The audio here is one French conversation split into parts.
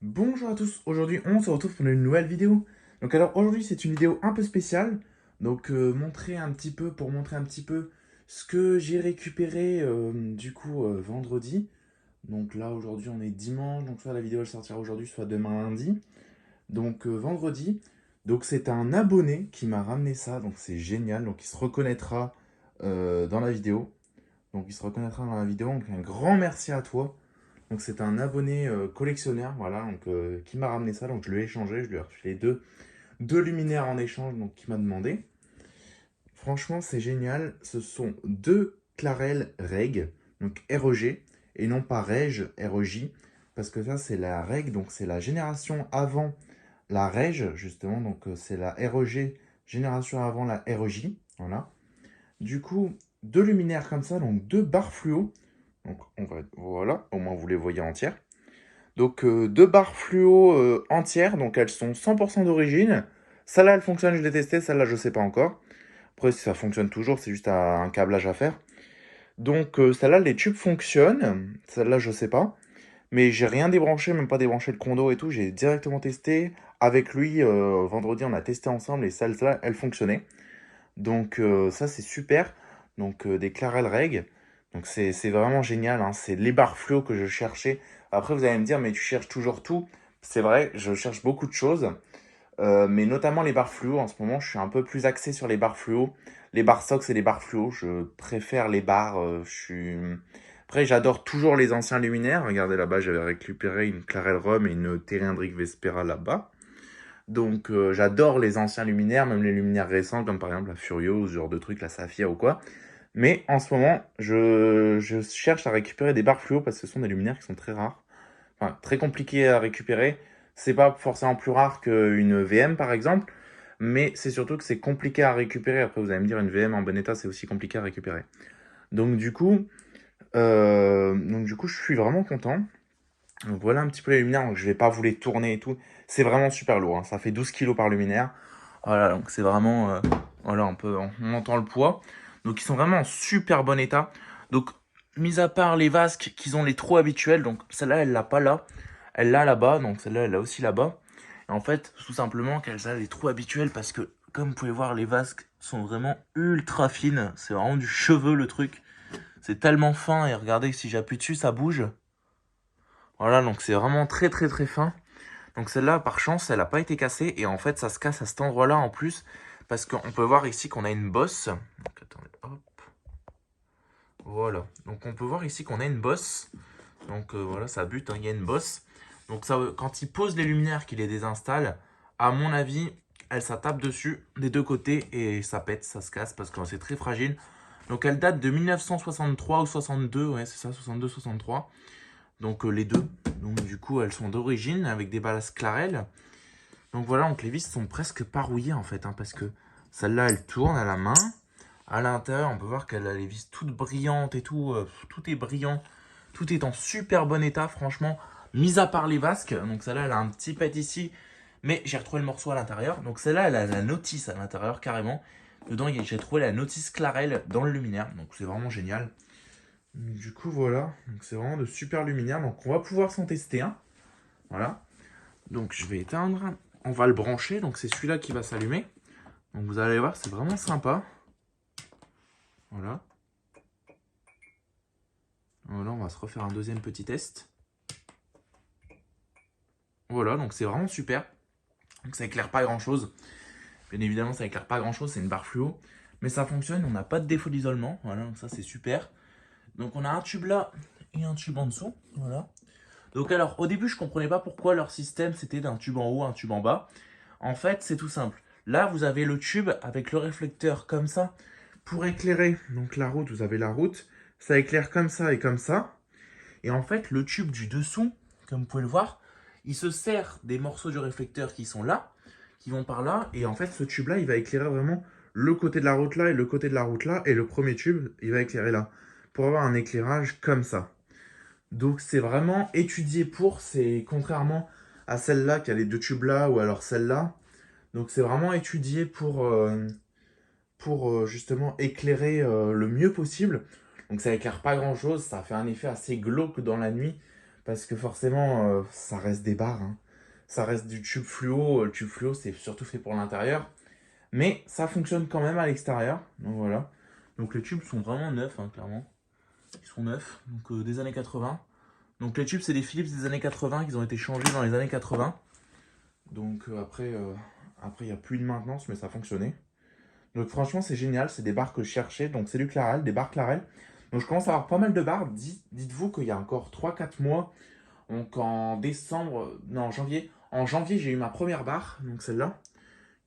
Bonjour à tous, aujourd'hui on se retrouve pour une nouvelle vidéo. Donc alors aujourd'hui c'est une vidéo un peu spéciale, donc pour montrer un petit peu ce que j'ai récupéré vendredi. Donc là aujourd'hui on est dimanche, donc soit la vidéo elle sortira aujourd'hui, soit demain lundi. Donc vendredi, donc c'est un abonné qui m'a ramené ça, donc c'est génial, donc il se reconnaîtra dans la vidéo. Donc il se reconnaîtra dans la vidéo, donc un grand merci à toi. Donc c'est un abonné collectionneur, voilà, qui m'a ramené ça, donc je lui ai échangé, je lui ai reçu les deux luminaires en échange, donc qui m'a demandé. Franchement, c'est génial. Ce sont deux Clarel Reg, donc REG, et non pas Reg, REJ, parce que ça c'est la Reg, donc c'est la génération avant la Reg, justement, donc c'est la REG, génération avant la REJ, voilà. Du coup, deux luminaires comme ça, donc deux barres fluo. Donc voilà, au moins vous les voyez entières. Donc deux barres fluo entières, donc elles sont 100% d'origine. Celle-là elle fonctionne, je l'ai testée, celle-là je sais pas encore. Après si ça fonctionne toujours, c'est juste un câblage à faire. Donc celle-là les tubes fonctionnent, celle-là je sais pas. Mais j'ai rien débranché, même pas débranché le condo et tout, j'ai directement testé. Avec lui, vendredi on a testé ensemble et celle-là elle fonctionnait. Donc ça c'est super. Donc des Clarel Reg. Donc c'est vraiment génial, hein. C'est les barres fluo que je cherchais. Après vous allez me dire mais tu cherches toujours tout. C'est vrai, je cherche beaucoup de choses. Mais notamment les barres fluo. En ce moment je suis un peu plus axé sur les barres fluo. Les barres SOX et les barres fluo. Je préfère les barres. Après j'adore toujours les anciens luminaires. Regardez là-bas j'avais récupéré une Clarel Rum et une Terendric Vespera là-bas. Donc j'adore les anciens luminaires, même les luminaires récents, comme par exemple la Furios, ce genre de truc, la Saphir ou quoi. Mais en ce moment, je cherche à récupérer des barres fluo parce que ce sont des luminaires qui sont très rares. Enfin, très compliqués à récupérer. C'est pas forcément plus rare qu'une VM par exemple, mais c'est surtout que c'est compliqué à récupérer. Après, vous allez me dire, une VM en bon état, c'est aussi compliqué à récupérer. Donc du coup, je suis vraiment content. Donc voilà un petit peu les luminaires, donc je vais pas vous les tourner et tout. C'est vraiment super lourd, hein. Ça fait 12 kilos par luminaire. Voilà, donc c'est vraiment... voilà, on entend le poids. Donc ils sont vraiment en super bon état. Donc, mis à part les vasques qui ont les trous habituels, donc celle-là, elle l'a pas là. Elle l'a là-bas, donc celle-là, elle l'a aussi là-bas. Et en fait, tout simplement qu'elle a les trous habituels parce que, comme vous pouvez voir, les vasques sont vraiment ultra fines. C'est vraiment du cheveu le truc. C'est tellement fin et regardez, si j'appuie dessus, ça bouge. Voilà, donc c'est vraiment très très très fin. Donc celle-là, par chance, elle n'a pas été cassée. Et en fait, ça se casse à cet endroit-là en plus. Parce qu'on peut voir ici qu'on a une bosse. Donc attendez, hop. Voilà. Donc on peut voir ici qu'on a une bosse. Donc voilà, ça bute, hein, il y a une bosse. Donc ça, quand il pose les luminaires, qu'il les désinstalle, à mon avis, elle ça tape dessus des deux côtés et ça pète, ça se casse parce que c'est très fragile. Donc elle date de 1963 ou 62, ouais c'est ça, 62-63. Donc les deux. Donc du coup elles sont d'origine avec des ballasts Clarel. Donc voilà, donc les vis sont presque pas rouillées en fait, hein, parce que celle-là elle tourne à la main. À l'intérieur on peut voir qu'elle a les vis toutes brillantes et tout, tout est brillant. Tout est en super bon état franchement, mis à part les vasques. Donc celle-là elle a un petit pet ici, mais j'ai retrouvé le morceau à l'intérieur. Donc celle-là elle a la notice à l'intérieur carrément. Dedans j'ai trouvé la notice Clarel dans le luminaire, donc c'est vraiment génial. Du coup voilà, donc c'est vraiment de super luminaires, donc on va pouvoir s'en tester un. Voilà. Donc je vais éteindre, on va le brancher, donc c'est celui-là qui va s'allumer. Donc vous allez voir, c'est vraiment sympa. Voilà. Voilà, on va se refaire un deuxième petit test. Voilà, donc c'est vraiment super. Donc ça éclaire pas grand-chose. Bien évidemment, ça éclaire pas grand-chose, c'est une barre fluo. Mais ça fonctionne, on n'a pas de défaut d'isolement. Voilà, donc ça c'est super. Donc on a un tube là et un tube en dessous. Voilà. Donc alors, au début, je comprenais pas pourquoi leur système c'était d'un tube en haut, un tube en bas. En fait, c'est tout simple. Là, vous avez le tube avec le réflecteur comme ça pour éclairer. Donc la route, vous avez la route. Ça éclaire comme ça et comme ça. Et en fait, le tube du dessous, comme vous pouvez le voir, il se sert des morceaux du réflecteur qui sont là, qui vont par là. Et en fait, ce tube-là, il va éclairer vraiment le côté de la route là et le côté de la route là. Et le premier tube, il va éclairer là. Pour avoir un éclairage comme ça. Donc c'est vraiment étudié pour, c'est contrairement à celle-là qui a les deux tubes là ou alors celle-là. Donc c'est vraiment étudié pour justement éclairer le mieux possible. Donc ça éclaire pas grand-chose, ça fait un effet assez glauque dans la nuit Parce que forcément, ça reste des barres, hein. Ça reste du tube fluo. Le tube fluo, c'est surtout fait pour l'intérieur. Mais ça fonctionne quand même à l'extérieur. Donc voilà. Donc les tubes sont vraiment neufs, hein, clairement. Ils sont neufs, donc des années 80. Donc les tubes, c'est des Philips des années 80 qui ont été changés dans les années 80. Donc après, il n'y a plus de maintenance, mais ça fonctionnait. Donc franchement, c'est génial. C'est des barres que je cherchais. Donc c'est du Clarel, des barres Clarel. Donc je commence à avoir pas mal de barres. Dites-vous qu'il y a encore 3 4 mois, donc en décembre, non, en janvier. En janvier, j'ai eu ma première barre, donc celle-là.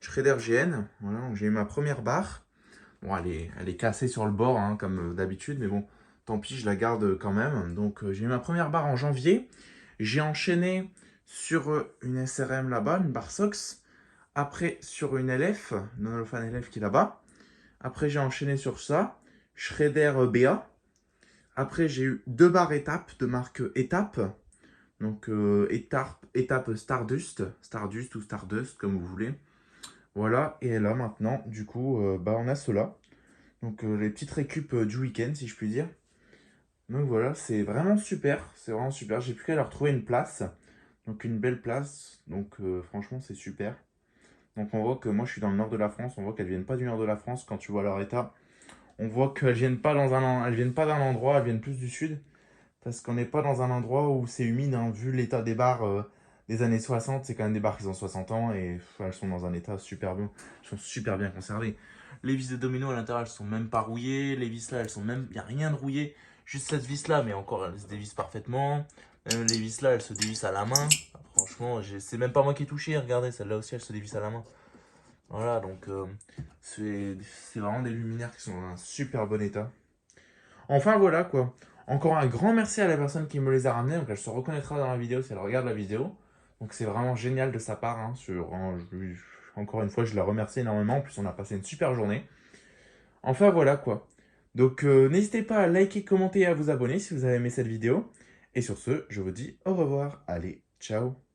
Schrader GN. Voilà, donc j'ai eu ma première barre. Bon, elle est cassée sur le bord, hein, comme d'habitude, mais bon, tant pis, je la garde quand même. Donc j'ai eu ma première barre en janvier. J'ai enchaîné sur une SRM là-bas, une barre Sox. Après sur une LF, non-Olofan LF qui est là-bas. Après j'ai enchaîné sur ça, Schrader BA. Après j'ai eu 2 barres étapes de marque étape. Donc étape Stardust, Stardust ou Stardust comme vous voulez. Voilà, et là maintenant, du coup, on a cela. Donc les petites récup du week-end, si je puis dire. Donc voilà, c'est vraiment super. C'est vraiment super. J'ai plus qu'à leur trouver une place. Donc une belle place. Donc franchement, c'est super. Donc on voit que moi je suis dans le nord de la France. On voit qu'elles viennent pas du nord de la France quand tu vois leur état. On voit qu'elles viennent pas elles viennent pas d'un endroit, elles viennent plus du sud. Parce qu'on n'est pas dans un endroit où c'est humide, hein. Vu l'état des barres des années 60, c'est quand même des barres qui ont 60 ans et elles sont dans un état super bon. Elles sont super bien conservées. Les vis de domino à l'intérieur, elles sont même pas rouillées. Les vis là, elles sont même. Il n'y a rien de rouillé. Juste cette vis là, mais encore, elle se dévisse parfaitement. Les vis là, elles se dévissent à la main. Franchement, c'est même pas moi qui ai touché. Regardez, celle-là aussi, elle se dévisse à la main. Voilà, donc c'est vraiment des luminaires qui sont dans un super bon état. Enfin voilà quoi. Encore un grand merci à la personne qui me les a ramenés. Donc elle se reconnaîtra dans la vidéo si elle regarde la vidéo. Donc c'est vraiment génial de sa part, hein. Encore une fois, je la remercie énormément. En plus, on a passé une super journée. Enfin voilà quoi. Donc n'hésitez pas à liker, commenter et à vous abonner si vous avez aimé cette vidéo. Et sur ce, je vous dis au revoir. Allez, ciao.